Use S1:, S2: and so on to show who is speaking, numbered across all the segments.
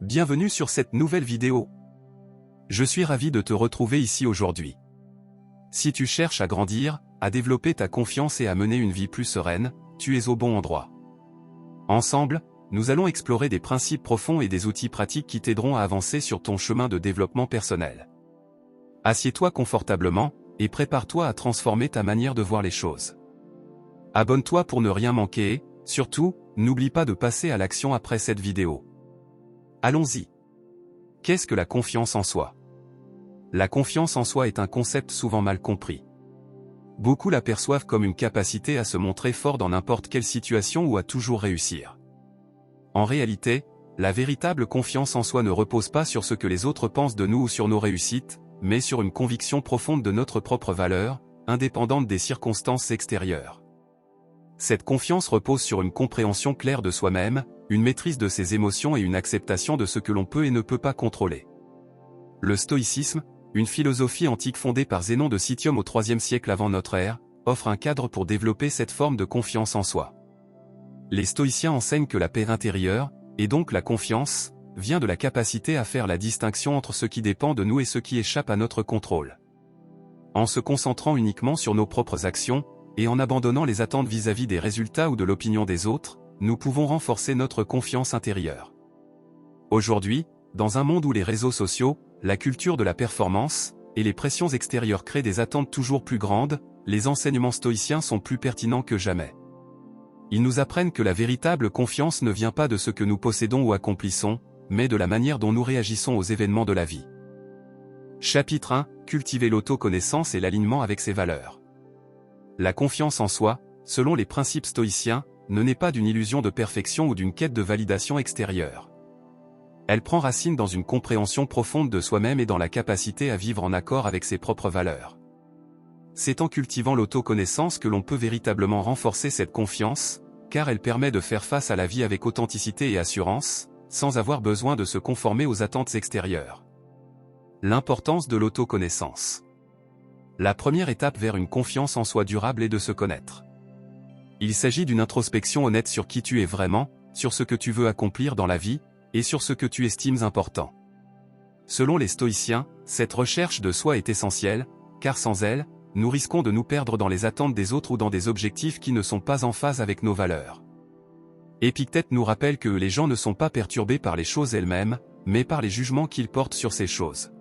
S1: Bienvenue sur cette nouvelle vidéo. Je suis ravi de te retrouver ici aujourd'hui. Si tu cherches à grandir, à développer ta confiance et à mener une vie plus sereine, tu es au bon endroit. Ensemble, nous allons explorer des principes profonds et des outils pratiques qui t'aideront à avancer sur ton chemin de développement personnel. Assieds-toi confortablement, et prépare-toi à transformer ta manière de voir les choses. Abonne-toi pour ne rien manquer et, surtout, n'oublie pas de passer à l'action après cette vidéo. Allons-y. Qu'est-ce que la confiance en soi? La confiance en soi est un concept souvent mal compris. Beaucoup la perçoivent comme une capacité à se montrer fort dans n'importe quelle situation ou à toujours réussir. En réalité, la véritable confiance en soi ne repose pas sur ce que les autres pensent de nous ou sur nos réussites, mais sur une conviction profonde de notre propre valeur, indépendante des circonstances extérieures. Cette confiance repose sur une compréhension claire de soi-même, une maîtrise de ses émotions et une acceptation de ce que l'on peut et ne peut pas contrôler. Le stoïcisme, une philosophie antique fondée par Zénon de Citium au IIIe siècle avant notre ère, offre un cadre pour développer cette forme de confiance en soi. Les stoïciens enseignent que la paix intérieure, et donc la confiance, vient de la capacité à faire la distinction entre ce qui dépend de nous et ce qui échappe à notre contrôle. En se concentrant uniquement sur nos propres actions, et en abandonnant les attentes vis-à-vis des résultats ou de l'opinion des autres, nous pouvons renforcer notre confiance intérieure. Aujourd'hui, dans un monde où les réseaux sociaux, la culture de la performance, et les pressions extérieures créent des attentes toujours plus grandes, les enseignements stoïciens sont plus pertinents que jamais. Ils nous apprennent que la véritable confiance ne vient pas de ce que nous possédons ou accomplissons, mais de la manière dont nous réagissons aux événements de la vie. Chapitre 1. Cultiver l'autoconnaissance et l'alignement avec ses valeurs. La confiance en soi, selon les principes stoïciens, ne naît pas d'une illusion de perfection ou d'une quête de validation extérieure. Elle prend racine dans une compréhension profonde de soi-même et dans la capacité à vivre en accord avec ses propres valeurs. C'est en cultivant l'autoconnaissance que l'on peut véritablement renforcer cette confiance, car elle permet de faire face à la vie avec authenticité et assurance, sans avoir besoin de se conformer aux attentes extérieures. L'importance de l'autoconnaissance. La première étape vers une confiance en soi durable est de se connaître. Il s'agit d'une introspection honnête sur qui tu es vraiment, sur ce que tu veux accomplir dans la vie, et sur ce que tu estimes important. Selon les stoïciens, cette recherche de soi est essentielle, car sans elle, nous risquons de nous perdre dans les attentes des autres ou dans des objectifs qui ne sont pas en phase avec nos valeurs. Épictète nous rappelle que les gens ne sont pas perturbés par les choses elles-mêmes, mais par les jugements qu'ils portent sur ces choses.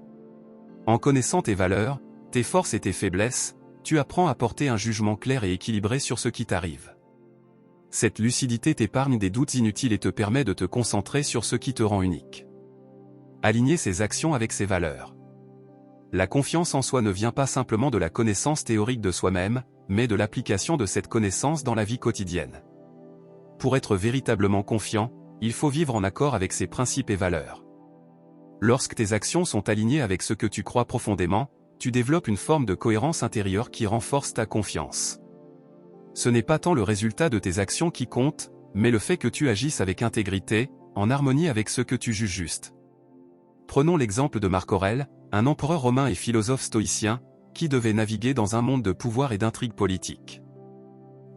S1: En connaissant tes valeurs, tes forces et tes faiblesses, tu apprends à porter un jugement clair et équilibré sur ce qui t'arrive. Cette lucidité t'épargne des doutes inutiles et te permet de te concentrer sur ce qui te rend unique. Aligner ses actions avec ses valeurs. La confiance en soi ne vient pas simplement de la connaissance théorique de soi-même, mais de l'application de cette connaissance dans la vie quotidienne. Pour être véritablement confiant, il faut vivre en accord avec ses principes et valeurs. Lorsque tes actions sont alignées avec ce que tu crois profondément, tu développes une forme de cohérence intérieure qui renforce ta confiance. Ce n'est pas tant le résultat de tes actions qui compte, mais le fait que tu agisses avec intégrité, en harmonie avec ce que tu juges juste. Prenons l'exemple de Marc Aurèle, un empereur romain et philosophe stoïcien, qui devait naviguer dans un monde de pouvoir et d'intrigues politiques.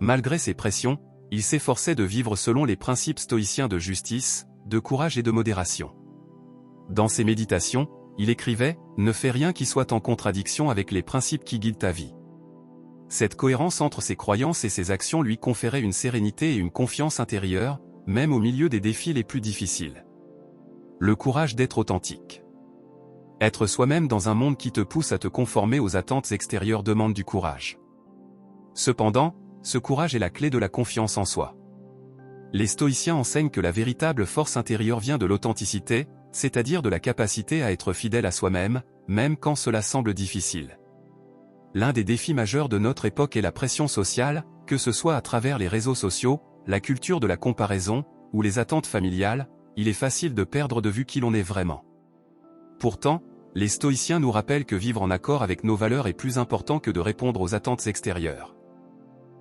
S1: Malgré ses pressions, il s'efforçait de vivre selon les principes stoïciens de justice, de courage et de modération. Dans ses méditations, il écrivait « Ne fais rien qui soit en contradiction avec les principes qui guident ta vie ». Cette cohérence entre ses croyances et ses actions lui conférait une sérénité et une confiance intérieure, même au milieu des défis les plus difficiles. Le courage d'être authentique. Être soi-même dans un monde qui te pousse à te conformer aux attentes extérieures demande du courage. Cependant, ce courage est la clé de la confiance en soi. Les stoïciens enseignent que la véritable force intérieure vient de l'authenticité, c'est-à-dire de la capacité à être fidèle à soi-même, même quand cela semble difficile. L'un des défis majeurs de notre époque est la pression sociale, que ce soit à travers les réseaux sociaux, la culture de la comparaison, ou les attentes familiales, il est facile de perdre de vue qui l'on est vraiment. Pourtant, les stoïciens nous rappellent que vivre en accord avec nos valeurs est plus important que de répondre aux attentes extérieures.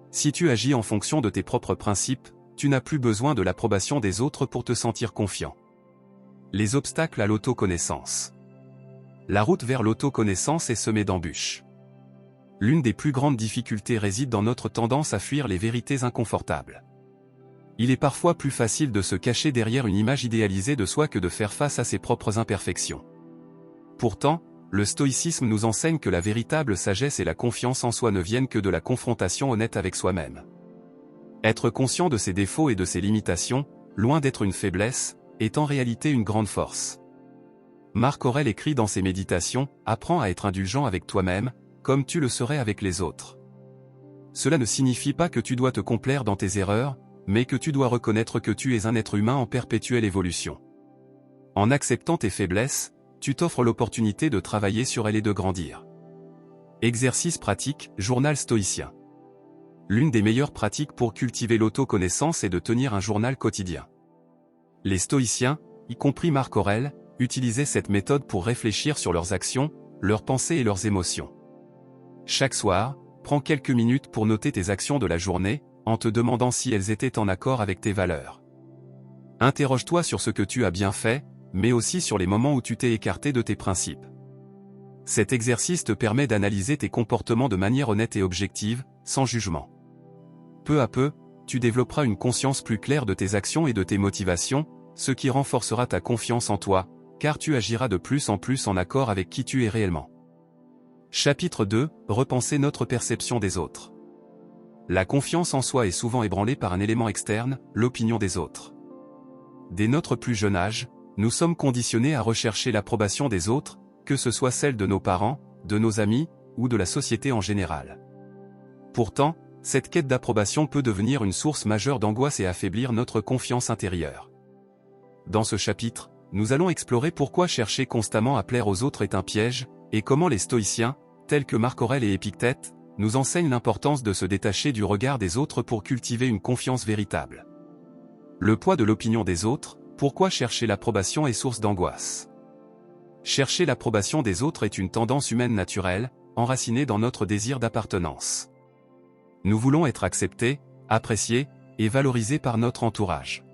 S1: Si tu agis en fonction de tes propres principes, tu n'as plus besoin de l'approbation des autres pour te sentir confiant. Les obstacles à l'autoconnaissance. La route vers l'autoconnaissance est semée d'embûches. L'une des plus grandes difficultés réside dans notre tendance à fuir les vérités inconfortables. Il est parfois plus facile de se cacher derrière une image idéalisée de soi que de faire face à ses propres imperfections. Pourtant, le stoïcisme nous enseigne que la véritable sagesse et la confiance en soi ne viennent que de la confrontation honnête avec soi-même. Être conscient de ses défauts et de ses limitations, loin d'être une faiblesse, est en réalité une grande force. Marc Aurèle écrit dans ses méditations « Apprends à être indulgent avec toi-même, comme tu le serais avec les autres ». Cela ne signifie pas que tu dois te complaire dans tes erreurs, mais que tu dois reconnaître que tu es un être humain en perpétuelle évolution. En acceptant tes faiblesses, tu t'offres l'opportunité de travailler sur elles et de grandir. Exercice pratique, journal stoïcien. L'une des meilleures pratiques pour cultiver l'autoconnaissance est de tenir un journal quotidien. Les stoïciens, y compris Marc Aurèle, utilisaient cette méthode pour réfléchir sur leurs actions, leurs pensées et leurs émotions. Chaque soir, prends quelques minutes pour noter tes actions de la journée, en te demandant si elles étaient en accord avec tes valeurs. Interroge-toi sur ce que tu as bien fait, mais aussi sur les moments où tu t'es écarté de tes principes. Cet exercice te permet d'analyser tes comportements de manière honnête et objective, sans jugement. Peu à peu, tu développeras une conscience plus claire de tes actions et de tes motivations, ce qui renforcera ta confiance en toi, car tu agiras de plus en accord avec qui tu es réellement. Chapitre 2, repenser notre perception des autres. La confiance en soi est souvent ébranlée par un élément externe, l'opinion des autres. Dès notre plus jeune âge, nous sommes conditionnés à rechercher l'approbation des autres, que ce soit celle de nos parents, de nos amis, ou de la société en général. Pourtant, cette quête d'approbation peut devenir une source majeure d'angoisse et affaiblir notre confiance intérieure. Dans ce chapitre, nous allons explorer pourquoi chercher constamment à plaire aux autres est un piège, et comment les stoïciens, tels que Marc Aurèle et Épictète, nous enseignent l'importance de se détacher du regard des autres pour cultiver une confiance véritable. Le poids de l'opinion des autres, pourquoi chercher l'approbation est source d'angoisse. Chercher l'approbation des autres est une tendance humaine naturelle, enracinée dans notre désir d'appartenance. Nous voulons être acceptés, appréciés, et valorisés par notre entourage.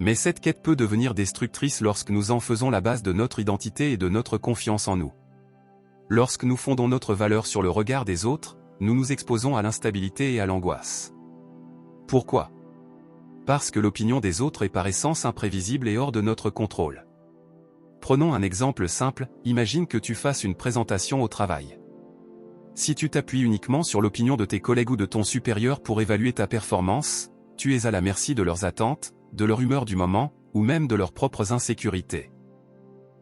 S1: Mais cette quête peut devenir destructrice lorsque nous en faisons la base de notre identité et de notre confiance en nous. Lorsque nous fondons notre valeur sur le regard des autres, nous nous exposons à l'instabilité et à l'angoisse. Pourquoi ? Parce que l'opinion des autres est par essence imprévisible et hors de notre contrôle. Prenons un exemple simple, imagine que tu fasses une présentation au travail. Si tu t'appuies uniquement sur l'opinion de tes collègues ou de ton supérieur pour évaluer ta performance, tu es à la merci de leurs attentes, de leur humeur du moment, ou même de leurs propres insécurités.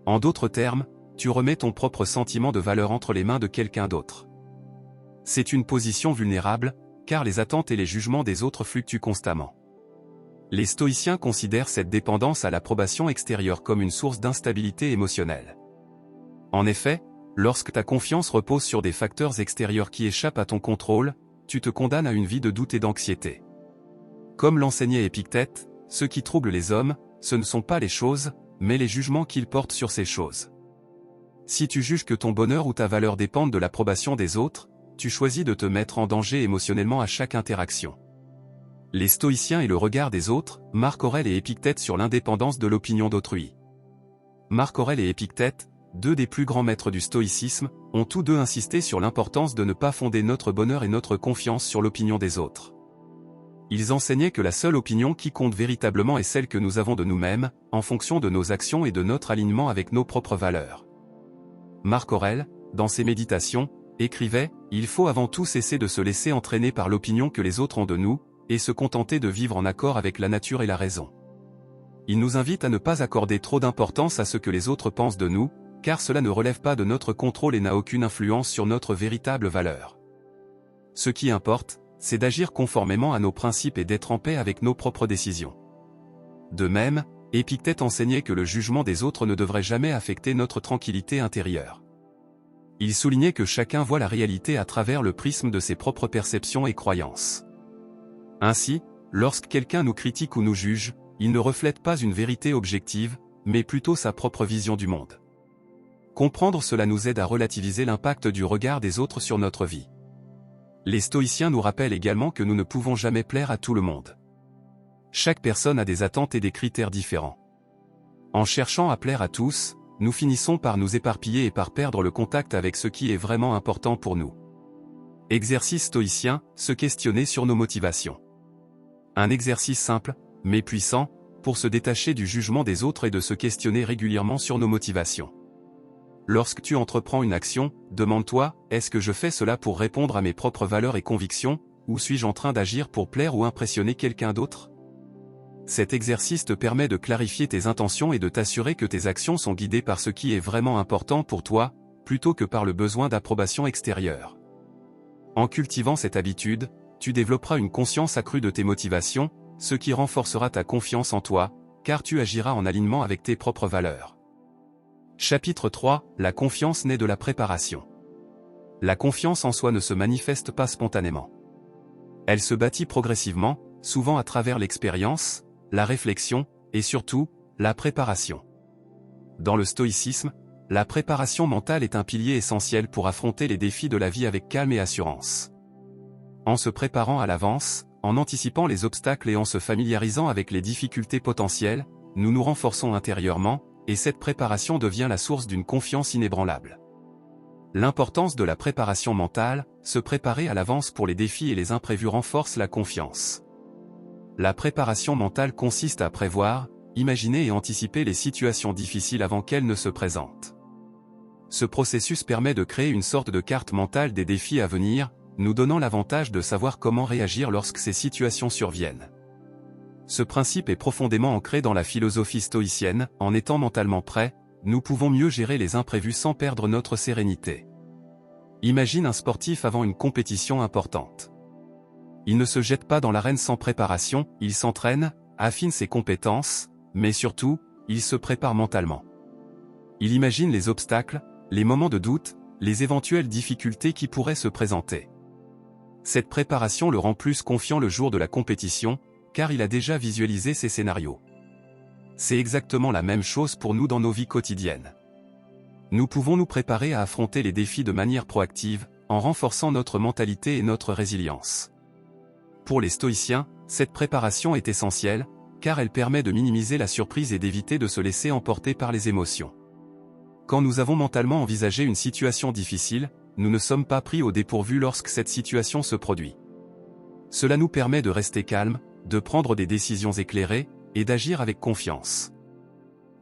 S1: En d'autres termes, tu remets ton propre sentiment de valeur entre les mains de quelqu'un d'autre. C'est une position vulnérable, car les attentes et les jugements des autres fluctuent constamment. Les stoïciens considèrent cette dépendance à l'approbation extérieure comme une source d'instabilité émotionnelle. En effet, lorsque ta confiance repose sur des facteurs extérieurs qui échappent à ton contrôle, tu te condamnes à une vie de doute et d'anxiété. Comme l'enseignait Épictète, ce qui trouble les hommes, ce ne sont pas les choses, mais les jugements qu'ils portent sur ces choses. Si tu juges que ton bonheur ou ta valeur dépendent de l'approbation des autres, tu choisis de te mettre en danger émotionnellement à chaque interaction. Les stoïciens et le regard des autres, Marc Aurèle et Épictète sur l'indépendance de l'opinion d'autrui. Marc Aurèle et Épictète, deux des plus grands maîtres du stoïcisme, ont tous deux insisté sur l'importance de ne pas fonder notre bonheur et notre confiance sur l'opinion des autres. Ils enseignaient que la seule opinion qui compte véritablement est celle que nous avons de nous-mêmes, en fonction de nos actions et de notre alignement avec nos propres valeurs. Marc Aurèle, dans ses méditations, écrivait « Il faut avant tout cesser de se laisser entraîner par l'opinion que les autres ont de nous, et se contenter de vivre en accord avec la nature et la raison. » Il nous invite à ne pas accorder trop d'importance à ce que les autres pensent de nous, car cela ne relève pas de notre contrôle et n'a aucune influence sur notre véritable valeur. Ce qui importe, c'est d'agir conformément à nos principes et d'être en paix avec nos propres décisions. De même, Épictète enseignait que le jugement des autres ne devrait jamais affecter notre tranquillité intérieure. Il soulignait que chacun voit la réalité à travers le prisme de ses propres perceptions et croyances. Ainsi, lorsque quelqu'un nous critique ou nous juge, il ne reflète pas une vérité objective, mais plutôt sa propre vision du monde. Comprendre cela nous aide à relativiser l'impact du regard des autres sur notre vie. Les stoïciens nous rappellent également que nous ne pouvons jamais plaire à tout le monde. Chaque personne a des attentes et des critères différents. En cherchant à plaire à tous, nous finissons par nous éparpiller et par perdre le contact avec ce qui est vraiment important pour nous. Exercice stoïcien, se questionner sur nos motivations. Un exercice simple, mais puissant, pour se détacher du jugement des autres et de se questionner régulièrement sur nos motivations. Lorsque tu entreprends une action, demande-toi, est-ce que je fais cela pour répondre à mes propres valeurs et convictions, ou suis-je en train d'agir pour plaire ou impressionner quelqu'un d'autre? Cet exercice te permet de clarifier tes intentions et de t'assurer que tes actions sont guidées par ce qui est vraiment important pour toi, plutôt que par le besoin d'approbation extérieure. En cultivant cette habitude, tu développeras une conscience accrue de tes motivations, ce qui renforcera ta confiance en toi, car tu agiras en alignement avec tes propres valeurs. Chapitre 3, la confiance naît de la préparation. La confiance en soi ne se manifeste pas spontanément. Elle se bâtit progressivement, souvent à travers l'expérience, la réflexion, et surtout, la préparation. Dans le stoïcisme, la préparation mentale est un pilier essentiel pour affronter les défis de la vie avec calme et assurance. En se préparant à l'avance, en anticipant les obstacles et en se familiarisant avec les difficultés potentielles, nous nous renforçons intérieurement, et cette préparation devient la source d'une confiance inébranlable. L'importance de la préparation mentale, se préparer à l'avance pour les défis et les imprévus renforce la confiance. La préparation mentale consiste à prévoir, imaginer et anticiper les situations difficiles avant qu'elles ne se présentent. Ce processus permet de créer une sorte de carte mentale des défis à venir, nous donnant l'avantage de savoir comment réagir lorsque ces situations surviennent. Ce principe est profondément ancré dans la philosophie stoïcienne, en étant mentalement prêts, nous pouvons mieux gérer les imprévus sans perdre notre sérénité. Imagine un sportif avant une compétition importante. Il ne se jette pas dans l'arène sans préparation, il s'entraîne, affine ses compétences, mais surtout, il se prépare mentalement. Il imagine les obstacles, les moments de doute, les éventuelles difficultés qui pourraient se présenter. Cette préparation le rend plus confiant le jour de la compétition, car il a déjà visualisé ces scénarios. C'est exactement la même chose pour nous dans nos vies quotidiennes. Nous pouvons nous préparer à affronter les défis de manière proactive, en renforçant notre mentalité et notre résilience. Pour les stoïciens, cette préparation est essentielle, car elle permet de minimiser la surprise et d'éviter de se laisser emporter par les émotions. Quand nous avons mentalement envisagé une situation difficile, nous ne sommes pas pris au dépourvu lorsque cette situation se produit. Cela nous permet de rester calmes, de prendre des décisions éclairées, et d'agir avec confiance.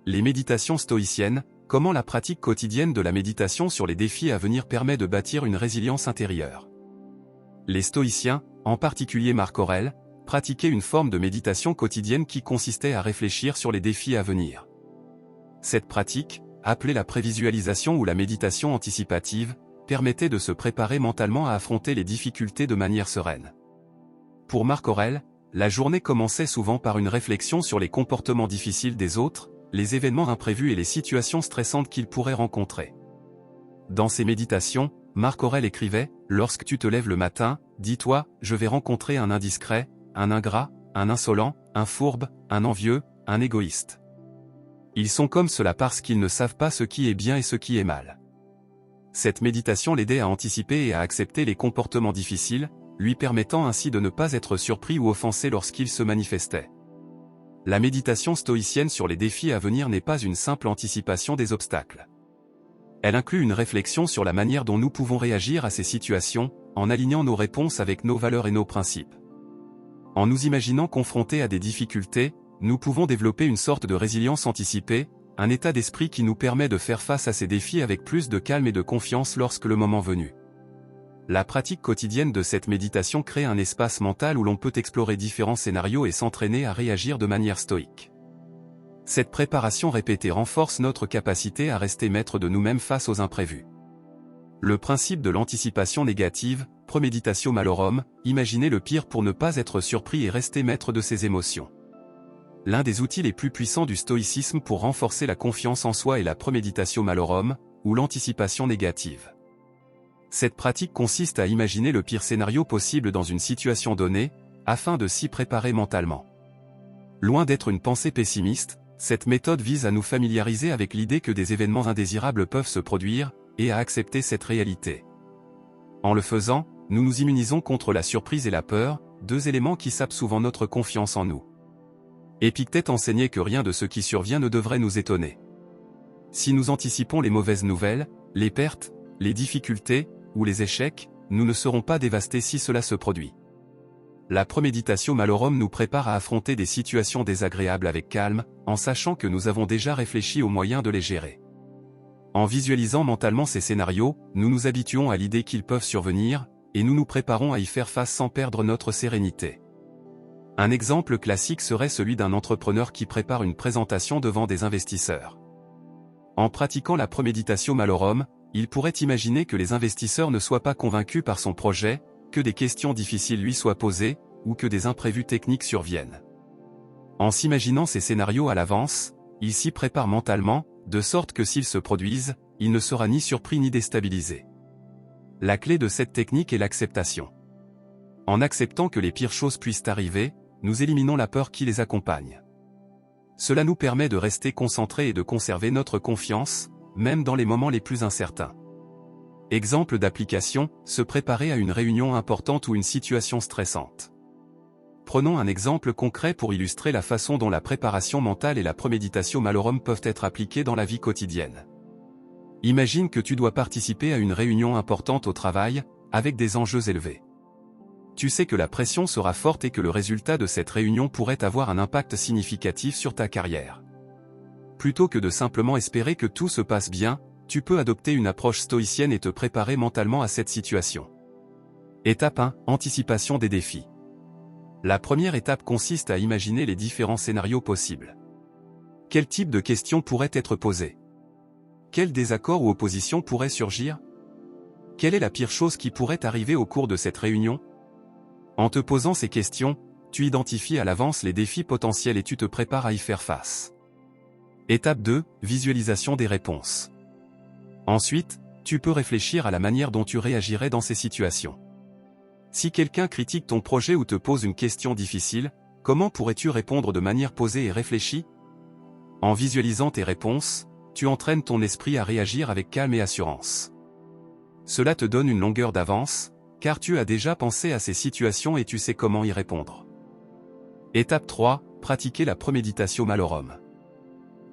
S1: Les méditations stoïciennes, comment la pratique quotidienne de la méditation sur les défis à venir permet de bâtir une résilience intérieure. Les stoïciens, en particulier Marc Aurèle, pratiquaient une forme de méditation quotidienne qui consistait à réfléchir sur les défis à venir. Cette pratique, appelée la prévisualisation ou la méditation anticipative, permettait de se préparer mentalement à affronter les difficultés de manière sereine. Pour Marc Aurèle, la journée commençait souvent par une réflexion sur les comportements difficiles des autres, les événements imprévus et les situations stressantes qu'il pourrait rencontrer. Dans ses méditations, Marc Aurèle écrivait « Lorsque tu te lèves le matin, dis-toi, je vais rencontrer un indiscret, un ingrat, un insolent, un fourbe, un envieux, un égoïste. Ils sont comme cela parce qu'ils ne savent pas ce qui est bien et ce qui est mal. » Cette méditation l'aidait à anticiper et à accepter les comportements difficiles, lui permettant ainsi de ne pas être surpris ou offensé lorsqu'ils se manifestaient. La méditation stoïcienne sur les défis à venir n'est pas une simple anticipation des obstacles. Elle inclut une réflexion sur la manière dont nous pouvons réagir à ces situations, en alignant nos réponses avec nos valeurs et nos principes. En nous imaginant confrontés à des difficultés, nous pouvons développer une sorte de résilience anticipée, un état d'esprit qui nous permet de faire face à ces défis avec plus de calme et de confiance lorsque le moment venu. La pratique quotidienne de cette méditation crée un espace mental où l'on peut explorer différents scénarios et s'entraîner à réagir de manière stoïque. Cette préparation répétée renforce notre capacité à rester maître de nous-mêmes face aux imprévus. Le principe de l'anticipation négative, premeditatio malorum, imaginer le pire pour ne pas être surpris et rester maître de ses émotions. L'un des outils les plus puissants du stoïcisme pour renforcer la confiance en soi est la premeditatio malorum, ou l'anticipation négative. Cette pratique consiste à imaginer le pire scénario possible dans une situation donnée, afin de s'y préparer mentalement. Loin d'être une pensée pessimiste, cette méthode vise à nous familiariser avec l'idée que des événements indésirables peuvent se produire, et à accepter cette réalité. En le faisant, nous nous immunisons contre la surprise et la peur, deux éléments qui sapent souvent notre confiance en nous. Épictète enseignait que rien de ce qui survient ne devrait nous étonner. Si nous anticipons les mauvaises nouvelles, les pertes, les difficultés, ou les échecs, nous ne serons pas dévastés si cela se produit. La Premeditatio Malorum nous prépare à affronter des situations désagréables avec calme, en sachant que nous avons déjà réfléchi aux moyens de les gérer. En visualisant mentalement ces scénarios, nous nous habituons à l'idée qu'ils peuvent survenir, et nous nous préparons à y faire face sans perdre notre sérénité. Un exemple classique serait celui d'un entrepreneur qui prépare une présentation devant des investisseurs. En pratiquant la Premeditatio Malorum, il pourrait imaginer que les investisseurs ne soient pas convaincus par son projet, que des questions difficiles lui soient posées, ou que des imprévus techniques surviennent. En s'imaginant ces scénarios à l'avance, il s'y prépare mentalement, de sorte que s'ils se produisent, il ne sera ni surpris ni déstabilisé. La clé de cette technique est l'acceptation. En acceptant que les pires choses puissent arriver, nous éliminons la peur qui les accompagne. Cela nous permet de rester concentrés et de conserver notre confiance, même dans les moments les plus incertains. Exemple d'application, se préparer à une réunion importante ou une situation stressante. Prenons un exemple concret pour illustrer la façon dont la préparation mentale et la Premeditatio Malorum peuvent être appliquées dans la vie quotidienne. Imagine que tu dois participer à une réunion importante au travail, avec des enjeux élevés. Tu sais que la pression sera forte et que le résultat de cette réunion pourrait avoir un impact significatif sur ta carrière. Plutôt que de simplement espérer que tout se passe bien, tu peux adopter une approche stoïcienne et te préparer mentalement à cette situation. Étape 1. Anticipation des défis. La première étape consiste à imaginer les différents scénarios possibles. Quel type de questions pourraient être posées? Quels désaccords ou oppositions pourraient surgir? Quelle est la pire chose qui pourrait arriver au cours de cette réunion? En te posant ces questions, tu identifies à l'avance les défis potentiels et tu te prépares à y faire face. Étape 2. Visualisation des réponses. Ensuite, tu peux réfléchir à la manière dont tu réagirais dans ces situations. Si quelqu'un critique ton projet ou te pose une question difficile, comment pourrais-tu répondre de manière posée et réfléchie? En visualisant tes réponses, tu entraînes ton esprit à réagir avec calme et assurance. Cela te donne une longueur d'avance, car tu as déjà pensé à ces situations et tu sais comment y répondre. Étape 3. Pratiquer la Premeditatio Malorum.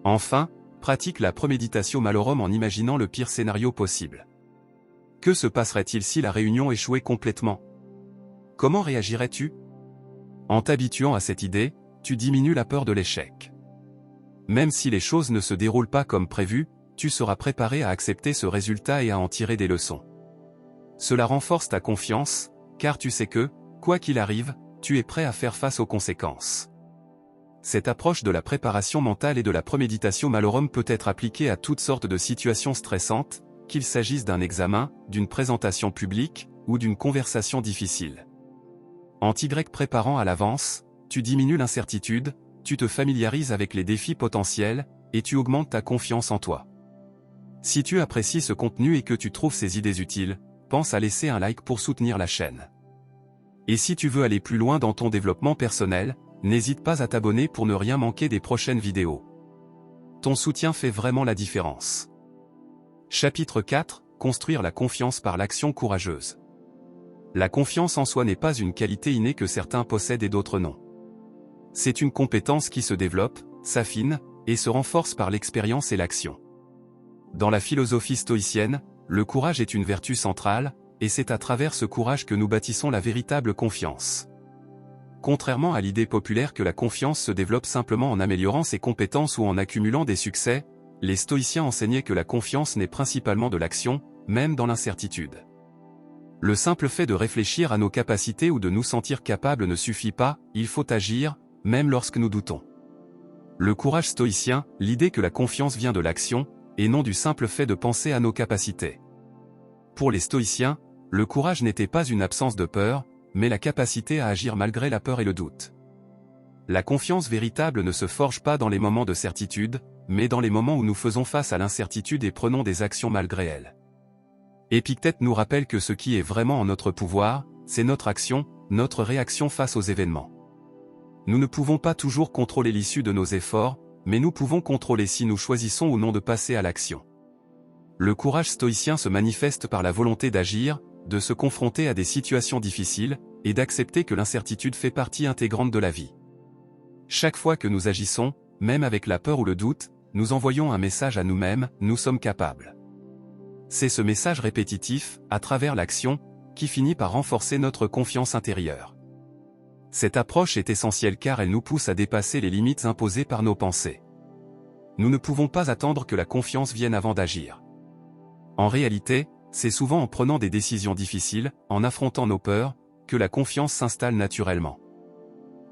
S1: Enfin, pratique la Premeditatio Malorum en imaginant le pire scénario possible. Que se passerait-il si la réunion échouait complètement? Comment réagirais-tu? En t'habituant à cette idée, tu diminues la peur de l'échec. Même si les choses ne se déroulent pas comme prévu, tu seras préparé à accepter ce résultat et à en tirer des leçons. Cela renforce ta confiance, car tu sais que, quoi qu'il arrive, tu es prêt à faire face aux conséquences. Cette approche de la préparation mentale et de la Premeditatio Malorum peut être appliquée à toutes sortes de situations stressantes, qu'il s'agisse d'un examen, d'une présentation publique, ou d'une conversation difficile. En t'y préparant à l'avance, tu diminues l'incertitude, tu te familiarises avec les défis potentiels, et tu augmentes ta confiance en toi. Si tu apprécies ce contenu et que tu trouves ces idées utiles, pense à laisser un like pour soutenir la chaîne. Et si tu veux aller plus loin dans ton développement personnel, n'hésite pas à t'abonner pour ne rien manquer des prochaines vidéos. Ton soutien fait vraiment la différence. Chapitre 4. Construire la confiance par l'action courageuse. La confiance en soi n'est pas une qualité innée que certains possèdent et d'autres non. C'est une compétence qui se développe, s'affine, et se renforce par l'expérience et l'action. Dans la philosophie stoïcienne, le courage est une vertu centrale, et c'est à travers ce courage que nous bâtissons la véritable confiance. Contrairement à l'idée populaire que la confiance se développe simplement en améliorant ses compétences ou en accumulant des succès, les stoïciens enseignaient que la confiance naît principalement de l'action, même dans l'incertitude. Le simple fait de réfléchir à nos capacités ou de nous sentir capables ne suffit pas, il faut agir, même lorsque nous doutons. Le courage stoïcien, l'idée que la confiance vient de l'action, et non du simple fait de penser à nos capacités. Pour les stoïciens, le courage n'était pas une absence de peur, mais la capacité à agir malgré la peur et le doute. La confiance véritable ne se forge pas dans les moments de certitude, mais dans les moments où nous faisons face à l'incertitude et prenons des actions malgré elle. Épictète nous rappelle que ce qui est vraiment en notre pouvoir, c'est notre action, notre réaction face aux événements. Nous ne pouvons pas toujours contrôler l'issue de nos efforts, mais nous pouvons contrôler si nous choisissons ou non de passer à l'action. Le courage stoïcien se manifeste par la volonté d'agir, de se confronter à des situations difficiles, et d'accepter que l'incertitude fait partie intégrante de la vie. Chaque fois que nous agissons, même avec la peur ou le doute, nous envoyons un message à nous-mêmes, nous sommes capables. C'est ce message répétitif, à travers l'action, qui finit par renforcer notre confiance intérieure. Cette approche est essentielle car elle nous pousse à dépasser les limites imposées par nos pensées. Nous ne pouvons pas attendre que la confiance vienne avant d'agir. En réalité, c'est souvent en prenant des décisions difficiles, en affrontant nos peurs, que la confiance s'installe naturellement.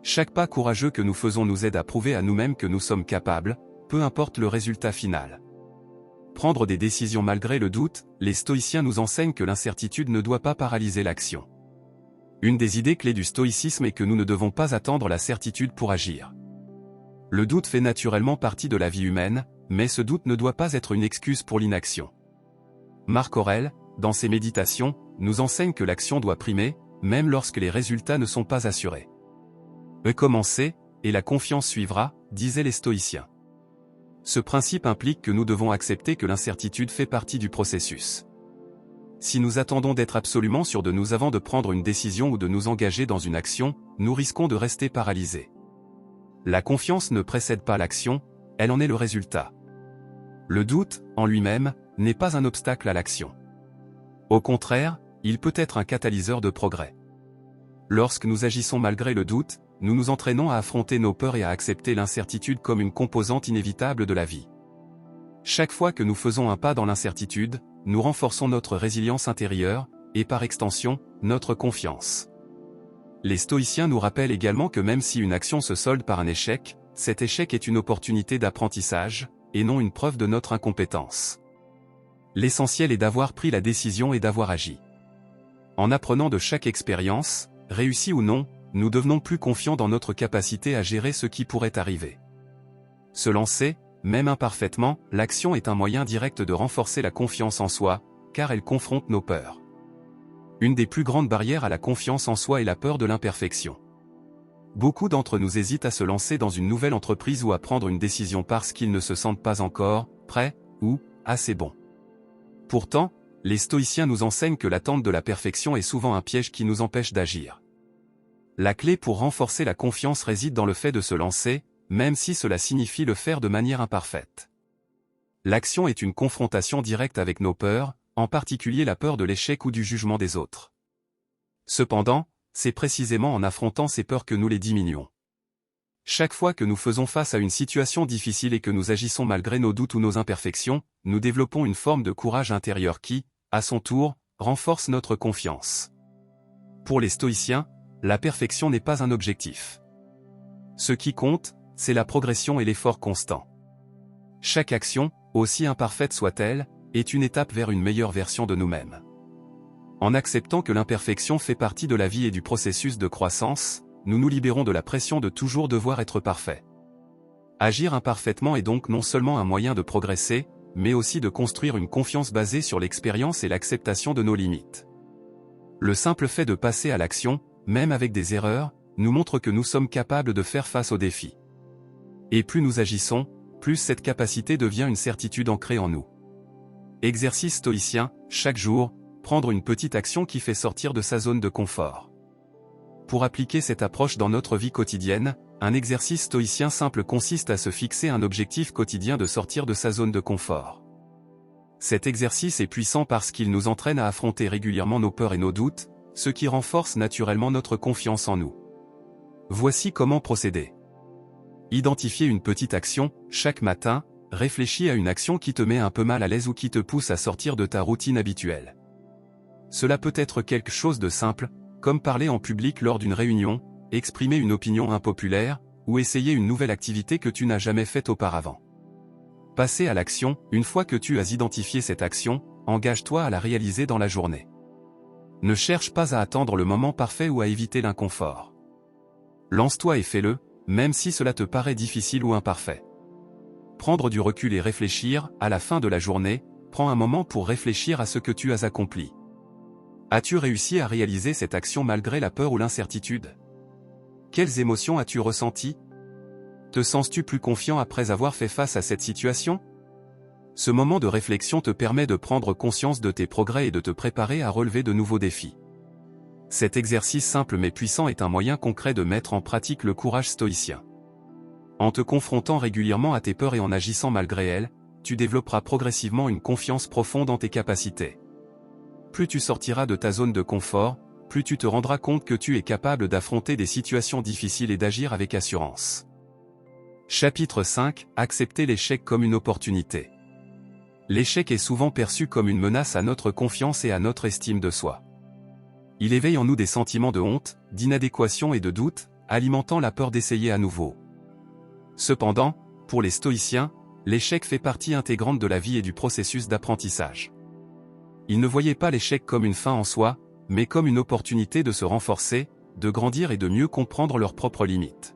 S1: Chaque pas courageux que nous faisons nous aide à prouver à nous-mêmes que nous sommes capables, peu importe le résultat final. Prendre des décisions malgré le doute, les stoïciens nous enseignent que l'incertitude ne doit pas paralyser l'action. Une des idées clés du stoïcisme est que nous ne devons pas attendre la certitude pour agir. Le doute fait naturellement partie de la vie humaine, mais ce doute ne doit pas être une excuse pour l'inaction. Marc Aurèle, dans ses méditations, nous enseigne que l'action doit primer, même lorsque les résultats ne sont pas assurés. Commencer, et la confiance suivra, disaient les stoïciens. Ce principe implique que nous devons accepter que l'incertitude fait partie du processus. Si nous attendons d'être absolument sûrs de nous avant de prendre une décision ou de nous engager dans une action, nous risquons de rester paralysés. La confiance ne précède pas l'action, elle en est le résultat. Le doute, en lui-même, n'est pas un obstacle à l'action. Au contraire, il peut être un catalyseur de progrès. Lorsque nous agissons malgré le doute, nous nous entraînons à affronter nos peurs et à accepter l'incertitude comme une composante inévitable de la vie. Chaque fois que nous faisons un pas dans l'incertitude, nous renforçons notre résilience intérieure, et par extension, notre confiance. Les stoïciens nous rappellent également que même si une action se solde par un échec, cet échec est une opportunité d'apprentissage, et non une preuve de notre incompétence. L'essentiel est d'avoir pris la décision et d'avoir agi. En apprenant de chaque expérience, réussie ou non, nous devenons plus confiants dans notre capacité à gérer ce qui pourrait arriver. Se lancer, même imparfaitement, l'action est un moyen direct de renforcer la confiance en soi, car elle confronte nos peurs. Une des plus grandes barrières à la confiance en soi est la peur de l'imperfection. Beaucoup d'entre nous hésitent à se lancer dans une nouvelle entreprise ou à prendre une décision parce qu'ils ne se sentent pas encore prêts ou assez bons. Pourtant, les stoïciens nous enseignent que l'attente de la perfection est souvent un piège qui nous empêche d'agir. La clé pour renforcer la confiance réside dans le fait de se lancer, même si cela signifie le faire de manière imparfaite. L'action est une confrontation directe avec nos peurs, en particulier la peur de l'échec ou du jugement des autres. Cependant, c'est précisément en affrontant ces peurs que nous les diminuons. Chaque fois que nous faisons face à une situation difficile et que nous agissons malgré nos doutes ou nos imperfections, nous développons une forme de courage intérieur qui, à son tour, renforce notre confiance. Pour les stoïciens, la perfection n'est pas un objectif. Ce qui compte, c'est la progression et l'effort constant. Chaque action, aussi imparfaite soit-elle, est une étape vers une meilleure version de nous-mêmes. En acceptant que l'imperfection fait partie de la vie et du processus de croissance, nous nous libérons de la pression de toujours devoir être parfait. Agir imparfaitement est donc non seulement un moyen de progresser, mais aussi de construire une confiance basée sur l'expérience et l'acceptation de nos limites. Le simple fait de passer à l'action, même avec des erreurs, nous montre que nous sommes capables de faire face aux défis. Et plus nous agissons, plus cette capacité devient une certitude ancrée en nous. Exercice stoïcien, chaque jour, prendre une petite action qui fait sortir de sa zone de confort. Pour appliquer cette approche dans notre vie quotidienne, un exercice stoïcien simple consiste à se fixer un objectif quotidien de sortir de sa zone de confort. Cet exercice est puissant parce qu'il nous entraîne à affronter régulièrement nos peurs et nos doutes, ce qui renforce naturellement notre confiance en nous. Voici comment procéder. Identifiez une petite action, chaque matin, réfléchis à une action qui te met un peu mal à l'aise ou qui te pousse à sortir de ta routine habituelle. Cela peut être quelque chose de simple, comme parler en public lors d'une réunion, exprimer une opinion impopulaire, ou essayer une nouvelle activité que tu n'as jamais faite auparavant. Passer à l'action, une fois que tu as identifié cette action, engage-toi à la réaliser dans la journée. Ne cherche pas à attendre le moment parfait ou à éviter l'inconfort. Lance-toi et fais-le, même si cela te paraît difficile ou imparfait. Prendre du recul et réfléchir, à la fin de la journée, prends un moment pour réfléchir à ce que tu as accompli. As-tu réussi à réaliser cette action malgré la peur ou l'incertitude? Quelles émotions as-tu ressenties? Te sens-tu plus confiant après avoir fait face à cette situation? Ce moment de réflexion te permet de prendre conscience de tes progrès et de te préparer à relever de nouveaux défis. Cet exercice simple mais puissant est un moyen concret de mettre en pratique le courage stoïcien. En te confrontant régulièrement à tes peurs et en agissant malgré elles, tu développeras progressivement une confiance profonde en tes capacités. Plus tu sortiras de ta zone de confort, plus tu te rendras compte que tu es capable d'affronter des situations difficiles et d'agir avec assurance. Chapitre 5. Accepter l'échec comme une opportunité. L'échec est souvent perçu comme une menace à notre confiance et à notre estime de soi. Il éveille en nous des sentiments de honte, d'inadéquation et de doute, alimentant la peur d'essayer à nouveau. Cependant, pour les stoïciens, l'échec fait partie intégrante de la vie et du processus d'apprentissage. Ils ne voyaient pas l'échec comme une fin en soi, mais comme une opportunité de se renforcer, de grandir et de mieux comprendre leurs propres limites.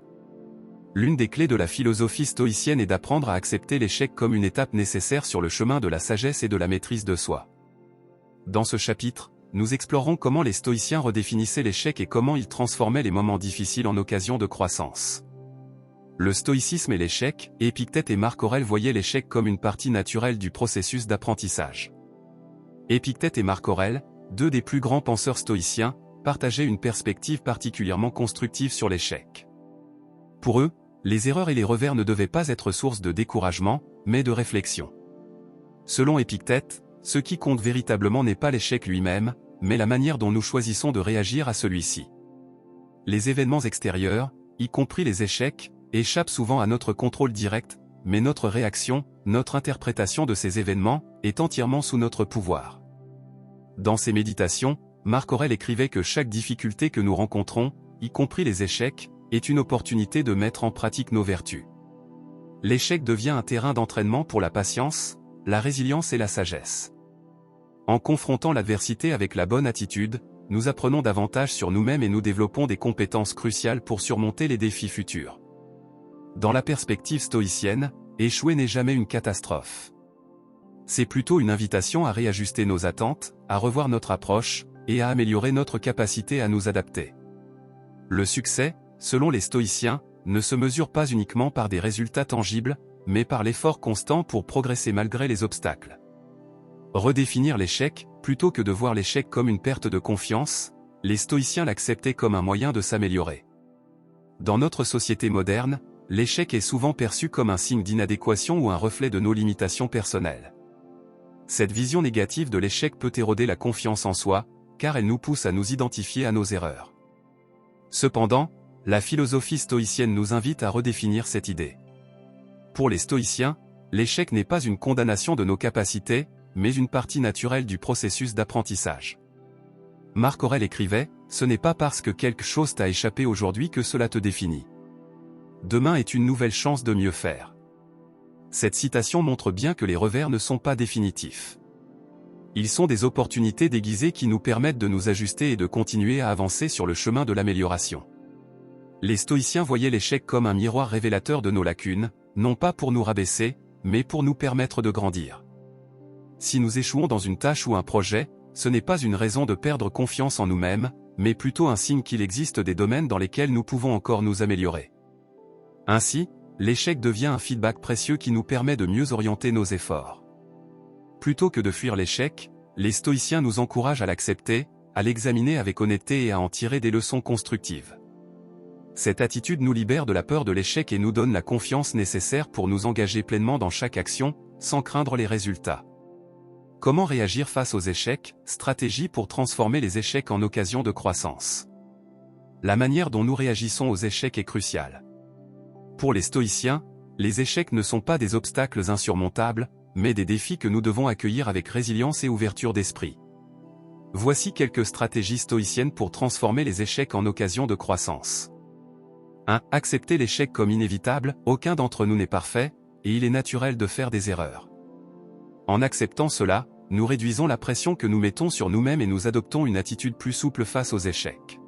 S1: L'une des clés de la philosophie stoïcienne est d'apprendre à accepter l'échec comme une étape nécessaire sur le chemin de la sagesse et de la maîtrise de soi. Dans ce chapitre, nous explorerons comment les stoïciens redéfinissaient l'échec et comment ils transformaient les moments difficiles en occasion de croissance. Le stoïcisme et l'échec, Épictète et Marc Aurèle voyaient l'échec comme une partie naturelle du processus d'apprentissage. Épictète et Marc Aurèle, deux des plus grands penseurs stoïciens, partageaient une perspective particulièrement constructive sur l'échec. Pour eux, les erreurs et les revers ne devaient pas être source de découragement, mais de réflexion. Selon Épictète, ce qui compte véritablement n'est pas l'échec lui-même, mais la manière dont nous choisissons de réagir à celui-ci. Les événements extérieurs, y compris les échecs, échappent souvent à notre contrôle direct, mais notre réaction, notre interprétation de ces événements, est entièrement sous notre pouvoir. Dans ses méditations, Marc Aurèle écrivait que chaque difficulté que nous rencontrons, y compris les échecs, est une opportunité de mettre en pratique nos vertus. L'échec devient un terrain d'entraînement pour la patience, la résilience et la sagesse. En confrontant l'adversité avec la bonne attitude, nous apprenons davantage sur nous-mêmes et nous développons des compétences cruciales pour surmonter les défis futurs. Dans la perspective stoïcienne, échouer n'est jamais une catastrophe. C'est plutôt une invitation à réajuster nos attentes, à revoir notre approche, et à améliorer notre capacité à nous adapter. Le succès, selon les stoïciens, ne se mesure pas uniquement par des résultats tangibles, mais par l'effort constant pour progresser malgré les obstacles. Redéfinir l'échec, plutôt que de voir l'échec comme une perte de confiance, les stoïciens l'acceptaient comme un moyen de s'améliorer. Dans notre société moderne, l'échec est souvent perçu comme un signe d'inadéquation ou un reflet de nos limitations personnelles. Cette vision négative de l'échec peut éroder la confiance en soi, car elle nous pousse à nous identifier à nos erreurs. Cependant, la philosophie stoïcienne nous invite à redéfinir cette idée. Pour les stoïciens, l'échec n'est pas une condamnation de nos capacités, mais une partie naturelle du processus d'apprentissage. Marc Aurèle écrivait, « Ce n'est pas parce que quelque chose t'a échappé aujourd'hui que cela te définit. Demain est une nouvelle chance de mieux faire. » Cette citation montre bien que les revers ne sont pas définitifs. Ils sont des opportunités déguisées qui nous permettent de nous ajuster et de continuer à avancer sur le chemin de l'amélioration. Les stoïciens voyaient l'échec comme un miroir révélateur de nos lacunes, non pas pour nous rabaisser, mais pour nous permettre de grandir. Si nous échouons dans une tâche ou un projet, ce n'est pas une raison de perdre confiance en nous-mêmes, mais plutôt un signe qu'il existe des domaines dans lesquels nous pouvons encore nous améliorer. Ainsi, l'échec devient un feedback précieux qui nous permet de mieux orienter nos efforts. Plutôt que de fuir l'échec, les stoïciens nous encouragent à l'accepter, à l'examiner avec honnêteté et à en tirer des leçons constructives. Cette attitude nous libère de la peur de l'échec et nous donne la confiance nécessaire pour nous engager pleinement dans chaque action, sans craindre les résultats. Comment réagir face aux échecs? Stratégie pour transformer les échecs en occasion de croissance. La manière dont nous réagissons aux échecs est cruciale. Pour les stoïciens, les échecs ne sont pas des obstacles insurmontables, mais des défis que nous devons accueillir avec résilience et ouverture d'esprit. Voici quelques stratégies stoïciennes pour transformer les échecs en occasion de croissance. 1. Accepter l'échec comme inévitable. Aucun d'entre nous n'est parfait, et il est naturel de faire des erreurs. En acceptant cela, nous réduisons la pression que nous mettons sur nous-mêmes et nous adoptons une attitude plus souple face aux échecs.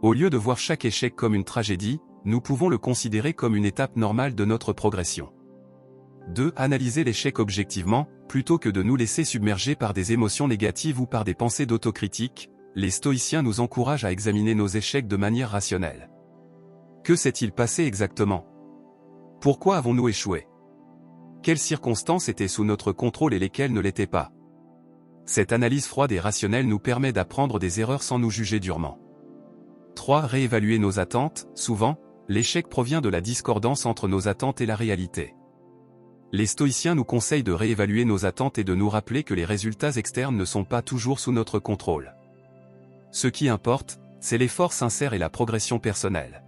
S1: Au lieu de voir chaque échec comme une tragédie, nous pouvons le considérer comme une étape normale de notre progression. 2. Analyser l'échec objectivement, plutôt que de nous laisser submerger par des émotions négatives ou par des pensées d'autocritique, les stoïciens nous encouragent à examiner nos échecs de manière rationnelle. Que s'est-il passé exactement? Pourquoi avons-nous échoué? Quelles circonstances étaient sous notre contrôle et lesquelles ne l'étaient pas? Cette analyse froide et rationnelle nous permet d'apprendre des erreurs sans nous juger durement. 3. Réévaluer nos attentes. Souvent, l'échec provient de la discordance entre nos attentes et la réalité. Les stoïciens nous conseillent de réévaluer nos attentes et de nous rappeler que les résultats externes ne sont pas toujours sous notre contrôle. Ce qui importe, c'est l'effort sincère et la progression personnelle.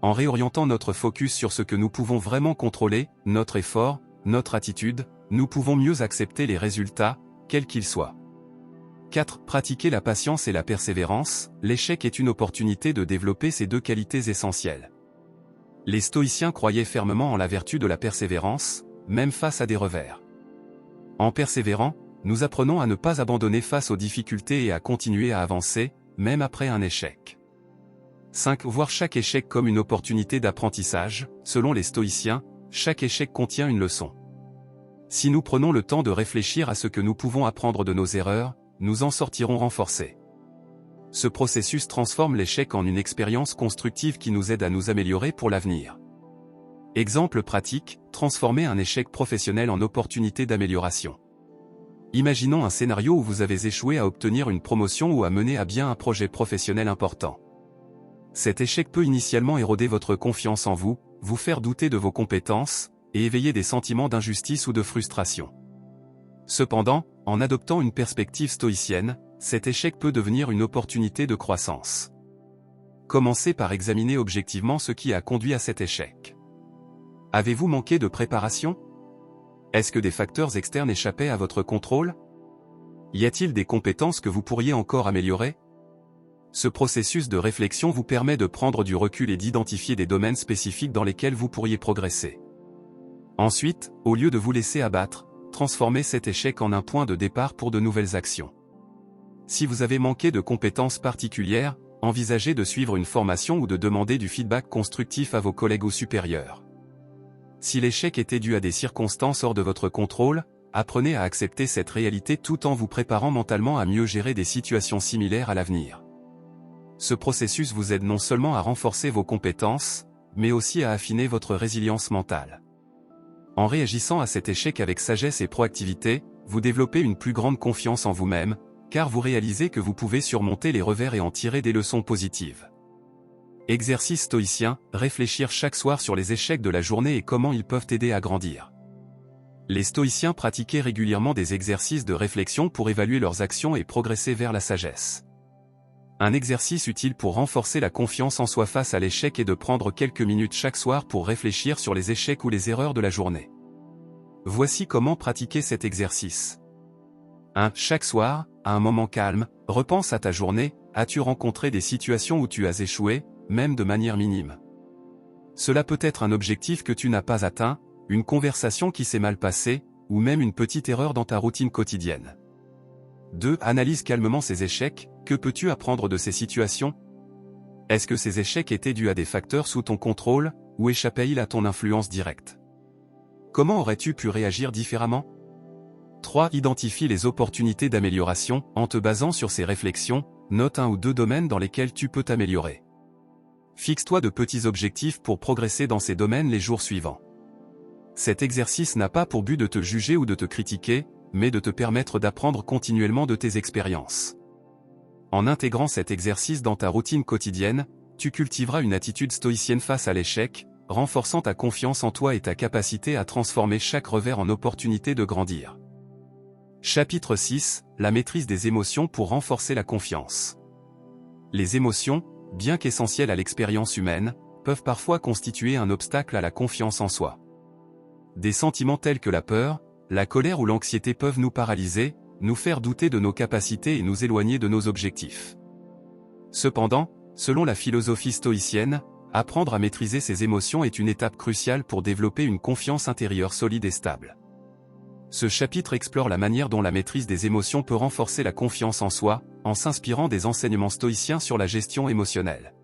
S1: En réorientant notre focus sur ce que nous pouvons vraiment contrôler, notre effort, notre attitude, nous pouvons mieux accepter les résultats, quels qu'ils soient. 4. Pratiquer la patience et la persévérance. L'échec est une opportunité de développer ces deux qualités essentielles. Les stoïciens croyaient fermement en la vertu de la persévérance, même face à des revers. En persévérant, nous apprenons à ne pas abandonner face aux difficultés et à continuer à avancer, même après un échec. 5. Voir chaque échec comme une opportunité d'apprentissage. Selon les stoïciens, chaque échec contient une leçon. Si nous prenons le temps de réfléchir à ce que nous pouvons apprendre de nos erreurs, nous en sortirons renforcés. Ce processus transforme l'échec en une expérience constructive qui nous aide à nous améliorer pour l'avenir. Exemple pratique, transformer un échec professionnel en opportunité d'amélioration. Imaginons un scénario où vous avez échoué à obtenir une promotion ou à mener à bien un projet professionnel important. Cet échec peut initialement éroder votre confiance en vous, vous faire douter de vos compétences, et éveiller des sentiments d'injustice ou de frustration. Cependant, en adoptant une perspective stoïcienne, cet échec peut devenir une opportunité de croissance. Commencez par examiner objectivement ce qui a conduit à cet échec. Avez-vous manqué de préparation? Est-ce que des facteurs externes échappaient à votre contrôle? Y a-t-il des compétences que vous pourriez encore améliorer? Ce processus de réflexion vous permet de prendre du recul et d'identifier des domaines spécifiques dans lesquels vous pourriez progresser. Ensuite, au lieu de vous laisser abattre, transformez cet échec en un point de départ pour de nouvelles actions. Si vous avez manqué de compétences particulières, envisagez de suivre une formation ou de demander du feedback constructif à vos collègues ou supérieurs. Si l'échec était dû à des circonstances hors de votre contrôle, apprenez à accepter cette réalité tout en vous préparant mentalement à mieux gérer des situations similaires à l'avenir. Ce processus vous aide non seulement à renforcer vos compétences, mais aussi à affiner votre résilience mentale. En réagissant à cet échec avec sagesse et proactivité, vous développez une plus grande confiance en vous-même, car vous réalisez que vous pouvez surmonter les revers et en tirer des leçons positives. Exercice stoïcien, réfléchir chaque soir sur les échecs de la journée et comment ils peuvent aider à grandir. Les stoïciens pratiquaient régulièrement des exercices de réflexion pour évaluer leurs actions et progresser vers la sagesse. Un exercice utile pour renforcer la confiance en soi face à l'échec est de prendre quelques minutes chaque soir pour réfléchir sur les échecs ou les erreurs de la journée. Voici comment pratiquer cet exercice. 1. Chaque soir, à un moment calme, repense à ta journée. As-tu rencontré des situations où tu as échoué, même de manière minime? Cela peut être un objectif que tu n'as pas atteint, une conversation qui s'est mal passée, ou même une petite erreur dans ta routine quotidienne. 2. Analyse calmement ces échecs. Que peux-tu apprendre de ces situations? Est-ce que ces échecs étaient dus à des facteurs sous ton contrôle, ou échappaient-ils à ton influence directe? Comment aurais-tu pu réagir différemment? 3. Identifie les opportunités d'amélioration. En te basant sur ces réflexions, note un ou deux domaines dans lesquels tu peux t'améliorer. Fixe-toi de petits objectifs pour progresser dans ces domaines les jours suivants. Cet exercice n'a pas pour but de te juger ou de te critiquer, mais de te permettre d'apprendre continuellement de tes expériences. En intégrant cet exercice dans ta routine quotidienne, tu cultiveras une attitude stoïcienne face à l'échec, renforçant ta confiance en toi et ta capacité à transformer chaque revers en opportunité de grandir. Chapitre 6. La maîtrise des émotions pour renforcer la confiance. Les émotions, bien qu'essentielles à l'expérience humaine, peuvent parfois constituer un obstacle à la confiance en soi. Des sentiments tels que la peur, la colère ou l'anxiété peuvent nous paralyser, nous faire douter de nos capacités et nous éloigner de nos objectifs. Cependant, selon la philosophie stoïcienne, apprendre à maîtriser ses émotions est une étape cruciale pour développer une confiance intérieure solide et stable. Ce chapitre explore la manière dont la maîtrise des émotions peut renforcer la confiance en soi, en s'inspirant des enseignements stoïciens sur la gestion émotionnelle.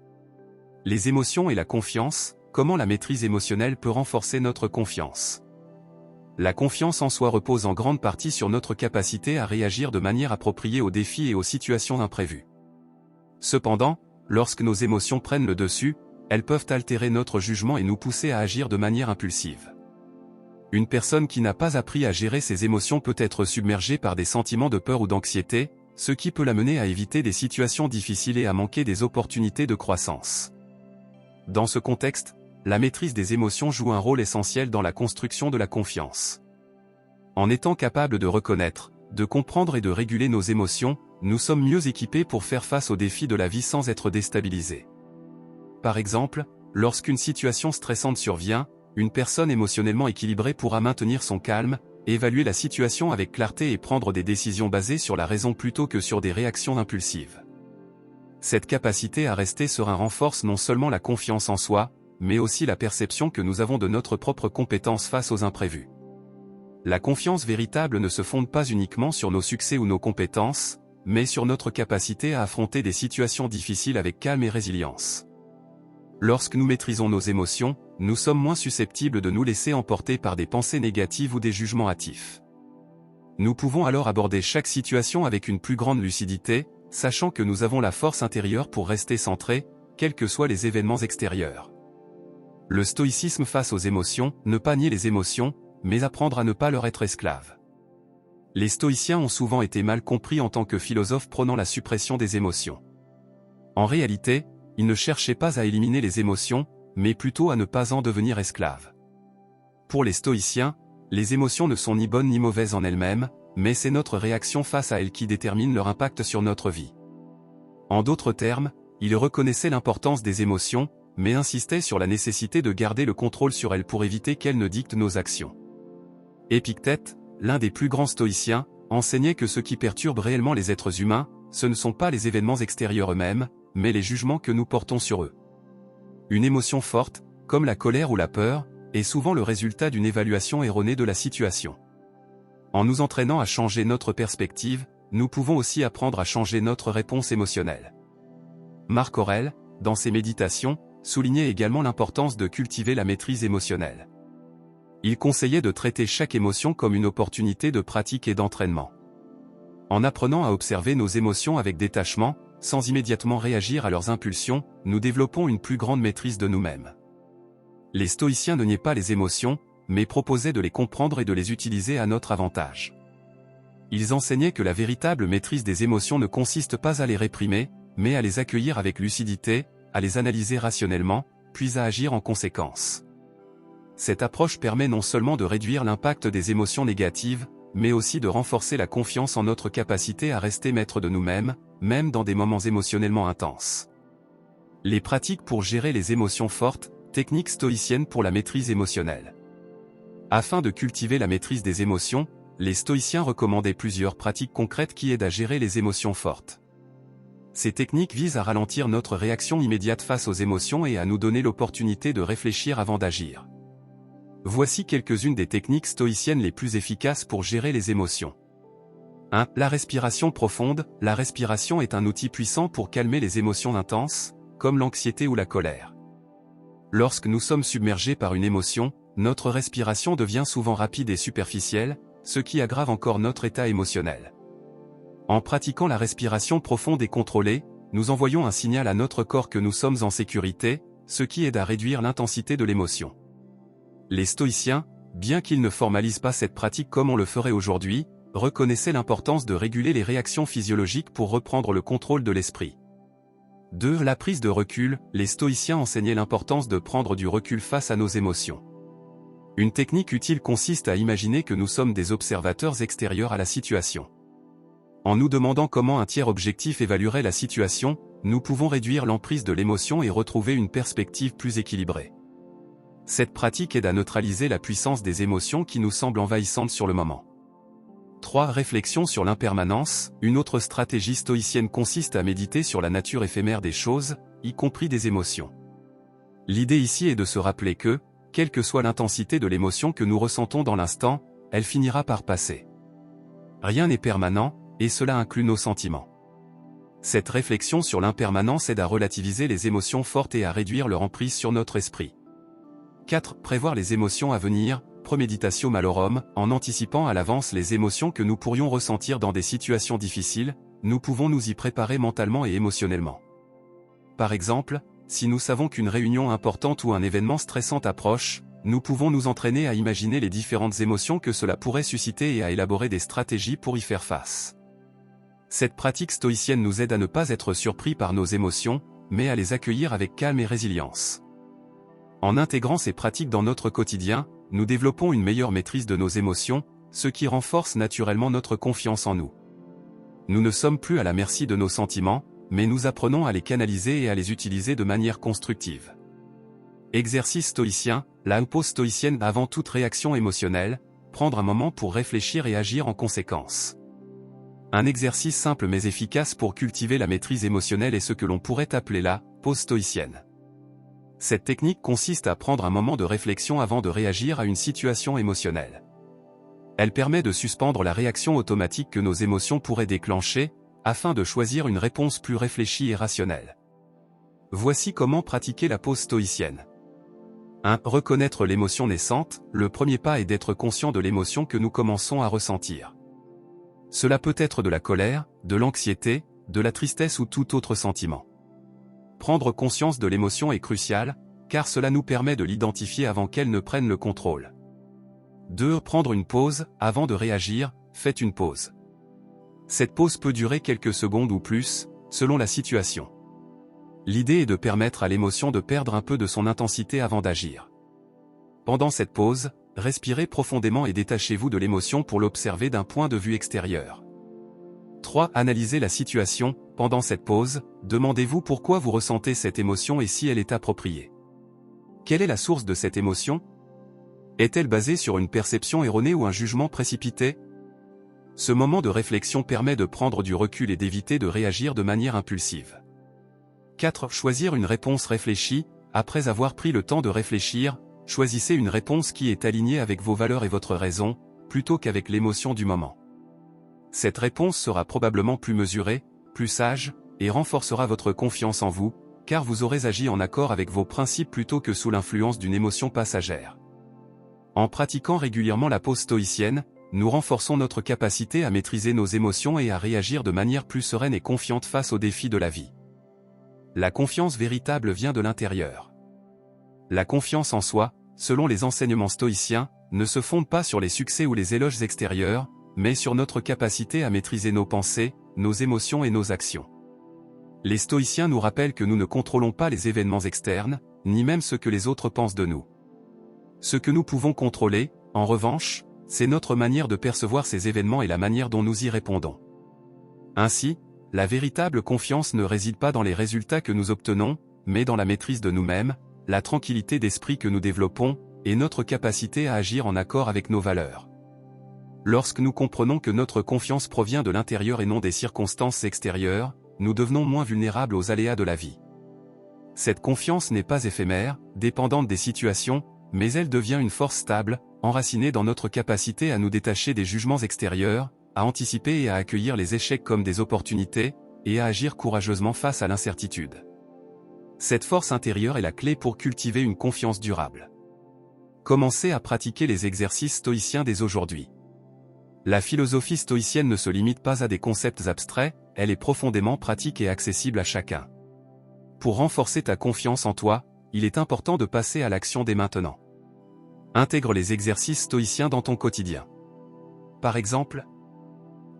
S1: Les émotions et la confiance, comment la maîtrise émotionnelle peut renforcer notre confiance. La confiance en soi repose en grande partie sur notre capacité à réagir de manière appropriée aux défis et aux situations imprévues. Cependant, lorsque nos émotions prennent le dessus, elles peuvent altérer notre jugement et nous pousser à agir de manière impulsive. Une personne qui n'a pas appris à gérer ses émotions peut être submergée par des sentiments de peur ou d'anxiété, ce qui peut l'amener à éviter des situations difficiles et à manquer des opportunités de croissance. Dans ce contexte, la maîtrise des émotions joue un rôle essentiel dans la construction de la confiance. En étant capable de reconnaître, de comprendre et de réguler nos émotions, nous sommes mieux équipés pour faire face aux défis de la vie sans être déstabilisés. Par exemple, lorsqu'une situation stressante survient, une personne émotionnellement équilibrée pourra maintenir son calme, évaluer la situation avec clarté et prendre des décisions basées sur la raison plutôt que sur des réactions impulsives. Cette capacité à rester serein renforce non seulement la confiance en soi, mais aussi la perception que nous avons de notre propre compétence face aux imprévus. La confiance véritable ne se fonde pas uniquement sur nos succès ou nos compétences, mais sur notre capacité à affronter des situations difficiles avec calme et résilience. Lorsque nous maîtrisons nos émotions, nous sommes moins susceptibles de nous laisser emporter par des pensées négatives ou des jugements hâtifs. Nous pouvons alors aborder chaque situation avec une plus grande lucidité, sachant que nous avons la force intérieure pour rester centrés, quels que soient les événements extérieurs. Le stoïcisme face aux émotions, ne pas nier les émotions, mais apprendre à ne pas leur être esclave. Les stoïciens ont souvent été mal compris en tant que philosophes prônant la suppression des émotions. En réalité, ils ne cherchaient pas à éliminer les émotions, mais plutôt à ne pas en devenir esclaves. Pour les stoïciens, les émotions ne sont ni bonnes ni mauvaises en elles-mêmes, mais c'est notre réaction face à elles qui détermine leur impact sur notre vie. En d'autres termes, ils reconnaissaient l'importance des émotions, mais insistaient sur la nécessité de garder le contrôle sur elles pour éviter qu'elles ne dictent nos actions. Épictète, l'un des plus grands stoïciens, enseignait que ce qui perturbe réellement les êtres humains, ce ne sont pas les événements extérieurs eux-mêmes, mais les jugements que nous portons sur eux. Une émotion forte, comme la colère ou la peur, est souvent le résultat d'une évaluation erronée de la situation. En nous entraînant à changer notre perspective, nous pouvons aussi apprendre à changer notre réponse émotionnelle. Marc Aurèle, dans ses méditations, soulignait également l'importance de cultiver la maîtrise émotionnelle. Il conseillait de traiter chaque émotion comme une opportunité de pratique et d'entraînement. En apprenant à observer nos émotions avec détachement, sans immédiatement réagir à leurs impulsions, nous développons une plus grande maîtrise de nous-mêmes. Les stoïciens ne niaient pas les émotions, mais proposaient de les comprendre et de les utiliser à notre avantage. Ils enseignaient que la véritable maîtrise des émotions ne consiste pas à les réprimer, mais à les accueillir avec lucidité, à les analyser rationnellement, puis à agir en conséquence. Cette approche permet non seulement de réduire l'impact des émotions négatives, mais aussi de renforcer la confiance en notre capacité à rester maître de nous-mêmes, même dans des moments émotionnellement intenses. Les pratiques pour gérer les émotions fortes, techniques stoïciennes pour la maîtrise émotionnelle. Afin de cultiver la maîtrise des émotions, les stoïciens recommandaient plusieurs pratiques concrètes qui aident à gérer les émotions fortes. Ces techniques visent à ralentir notre réaction immédiate face aux émotions et à nous donner l'opportunité de réfléchir avant d'agir. Voici quelques-unes des techniques stoïciennes les plus efficaces pour gérer les émotions. 1. La respiration profonde. La respiration est un outil puissant pour calmer les émotions intenses, comme l'anxiété ou la colère. Lorsque nous sommes submergés par une émotion, notre respiration devient souvent rapide et superficielle, ce qui aggrave encore notre état émotionnel. En pratiquant la respiration profonde et contrôlée, nous envoyons un signal à notre corps que nous sommes en sécurité, ce qui aide à réduire l'intensité de l'émotion. Les stoïciens, bien qu'ils ne formalisent pas cette pratique comme on le ferait aujourd'hui, reconnaissaient l'importance de réguler les réactions physiologiques pour reprendre le contrôle de l'esprit. 2. La prise de recul. Les stoïciens enseignaient l'importance de prendre du recul face à nos émotions. Une technique utile consiste à imaginer que nous sommes des observateurs extérieurs à la situation. En nous demandant comment un tiers objectif évaluerait la situation, nous pouvons réduire l'emprise de l'émotion et retrouver une perspective plus équilibrée. Cette pratique aide à neutraliser la puissance des émotions qui nous semblent envahissantes sur le moment. 3. Réflexion sur l'impermanence. Une autre stratégie stoïcienne consiste à méditer sur la nature éphémère des choses, y compris des émotions. L'idée ici est de se rappeler que, quelle que soit l'intensité de l'émotion que nous ressentons dans l'instant, elle finira par passer. Rien n'est permanent, et cela inclut nos sentiments. Cette réflexion sur l'impermanence aide à relativiser les émotions fortes et à réduire leur emprise sur notre esprit. 4. Prévoir les émotions à venir. Premeditatio malorum. En anticipant à l'avance les émotions que nous pourrions ressentir dans des situations difficiles, nous pouvons nous y préparer mentalement et émotionnellement. Par exemple, si nous savons qu'une réunion importante ou un événement stressant approche, nous pouvons nous entraîner à imaginer les différentes émotions que cela pourrait susciter et à élaborer des stratégies pour y faire face. Cette pratique stoïcienne nous aide à ne pas être surpris par nos émotions, mais à les accueillir avec calme et résilience. En intégrant ces pratiques dans notre quotidien, nous développons une meilleure maîtrise de nos émotions, ce qui renforce naturellement notre confiance en nous. nous ne sommes plus à la merci de nos sentiments, mais nous apprenons à les canaliser et à les utiliser de manière constructive. Exercice stoïcien, la pause stoïcienne avant toute réaction émotionnelle, prendre un moment pour réfléchir et agir en conséquence. Un exercice simple mais efficace pour cultiver la maîtrise émotionnelle est ce que l'on pourrait appeler la pause stoïcienne. Cette technique consiste à prendre un moment de réflexion avant de réagir à une situation émotionnelle. Elle permet de suspendre la réaction automatique que nos émotions pourraient déclencher, afin de choisir une réponse plus réfléchie et rationnelle. Voici comment pratiquer la pause stoïcienne. 1. Reconnaître l'émotion naissante. Le premier pas est d'être conscient de l'émotion que nous commençons à ressentir. Cela peut être de la colère, de l'anxiété, de la tristesse ou tout autre sentiment. Prendre conscience de l'émotion est crucial, car cela nous permet de l'identifier avant qu'elle ne prenne le contrôle. 2. Prendre une pause. Avant de réagir, faites une pause. Cette pause peut durer quelques secondes ou plus, selon la situation. L'idée est de permettre à l'émotion de perdre un peu de son intensité avant d'agir. Pendant cette pause, respirez profondément et détachez-vous de l'émotion pour l'observer d'un point de vue extérieur. 3. Analysez la situation. Pendant cette pause, demandez-vous pourquoi vous ressentez cette émotion et si elle est appropriée. Quelle est la source de cette émotion? Est-elle basée sur une perception erronée ou un jugement précipité? Ce moment de réflexion permet de prendre du recul et d'éviter de réagir de manière impulsive. 4. Choisir une réponse réfléchie. Après avoir pris le temps de réfléchir, choisissez une réponse qui est alignée avec vos valeurs et votre raison, plutôt qu'avec l'émotion du moment. Cette réponse sera probablement plus mesurée, plus sage, et renforcera votre confiance en vous, car vous aurez agi en accord avec vos principes plutôt que sous l'influence d'une émotion passagère. En pratiquant régulièrement la pause stoïcienne, nous renforçons notre capacité à maîtriser nos émotions et à réagir de manière plus sereine et confiante face aux défis de la vie. La confiance véritable vient de l'intérieur. La confiance en soi, selon les enseignements stoïciens, ne se fonde pas sur les succès ou les éloges extérieurs, mais sur notre capacité à maîtriser nos pensées, nos émotions et nos actions. Les stoïciens nous rappellent que nous ne contrôlons pas les événements externes, ni même ce que les autres pensent de nous. Ce que nous pouvons contrôler, en revanche, c'est notre manière de percevoir ces événements et la manière dont nous y répondons. Ainsi, la véritable confiance ne réside pas dans les résultats que nous obtenons, mais dans la maîtrise de nous-mêmes, la tranquillité d'esprit que nous développons, et notre capacité à agir en accord avec nos valeurs. Lorsque nous comprenons que notre confiance provient de l'intérieur et non des circonstances extérieures, nous devenons moins vulnérables aux aléas de la vie. Cette confiance n'est pas éphémère, dépendante des situations, mais elle devient une force stable, enracinée dans notre capacité à nous détacher des jugements extérieurs, à anticiper et à accueillir les échecs comme des opportunités, et à agir courageusement face à l'incertitude. Cette force intérieure est la clé pour cultiver une confiance durable. Commencez à pratiquer les exercices stoïciens dès aujourd'hui. La philosophie stoïcienne ne se limite pas à des concepts abstraits, elle est profondément pratique et accessible à chacun. Pour renforcer ta confiance en toi, il est important de passer à l'action dès maintenant. Intègre les exercices stoïciens dans ton quotidien. Par exemple,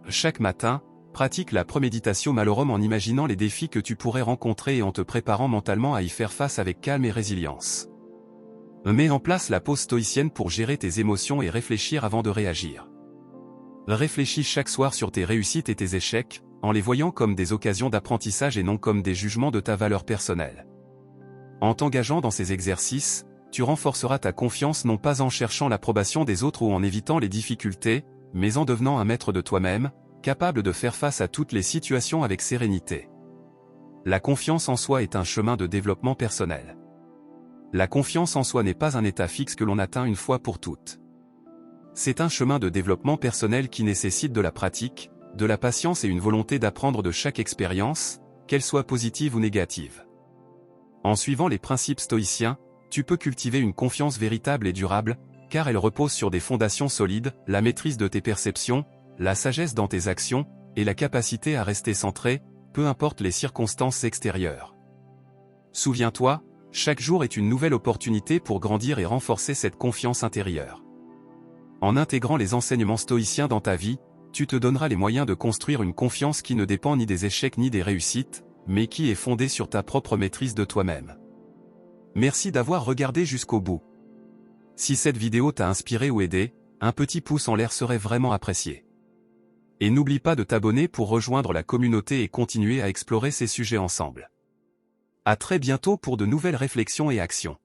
S1: chaque matin, pratique la préméditation malorum en imaginant les défis que tu pourrais rencontrer et en te préparant mentalement à y faire face avec calme et résilience. Mets en place la pause stoïcienne pour gérer tes émotions et réfléchir avant de réagir. Réfléchis chaque soir sur tes réussites et tes échecs, en les voyant comme des occasions d'apprentissage et non comme des jugements de ta valeur personnelle. En t'engageant dans ces exercices, tu renforceras ta confiance non pas en cherchant l'approbation des autres ou en évitant les difficultés, mais en devenant un maître de toi-même, capable de faire face à toutes les situations avec sérénité. La confiance en soi est un chemin de développement personnel. La confiance en soi n'est pas un état fixe que l'on atteint une fois pour toutes. C'est un chemin de développement personnel qui nécessite de la pratique, de la patience et une volonté d'apprendre de chaque expérience, qu'elle soit positive ou négative. En suivant les principes stoïciens, tu peux cultiver une confiance véritable et durable, car elle repose sur des fondations solides, la maîtrise de tes perceptions, la sagesse dans tes actions, et la capacité à rester centré, peu importe les circonstances extérieures. Souviens-toi, chaque jour est une nouvelle opportunité pour grandir et renforcer cette confiance intérieure. En intégrant les enseignements stoïciens dans ta vie, tu te donneras les moyens de construire une confiance qui ne dépend ni des échecs ni des réussites, mais qui est fondée sur ta propre maîtrise de toi-même. Merci d'avoir regardé jusqu'au bout. Si cette vidéo t'a inspiré ou aidé, un petit pouce en l'air serait vraiment apprécié. Et n'oublie pas de t'abonner pour rejoindre la communauté et continuer à explorer ces sujets ensemble. À très bientôt pour de nouvelles réflexions et actions.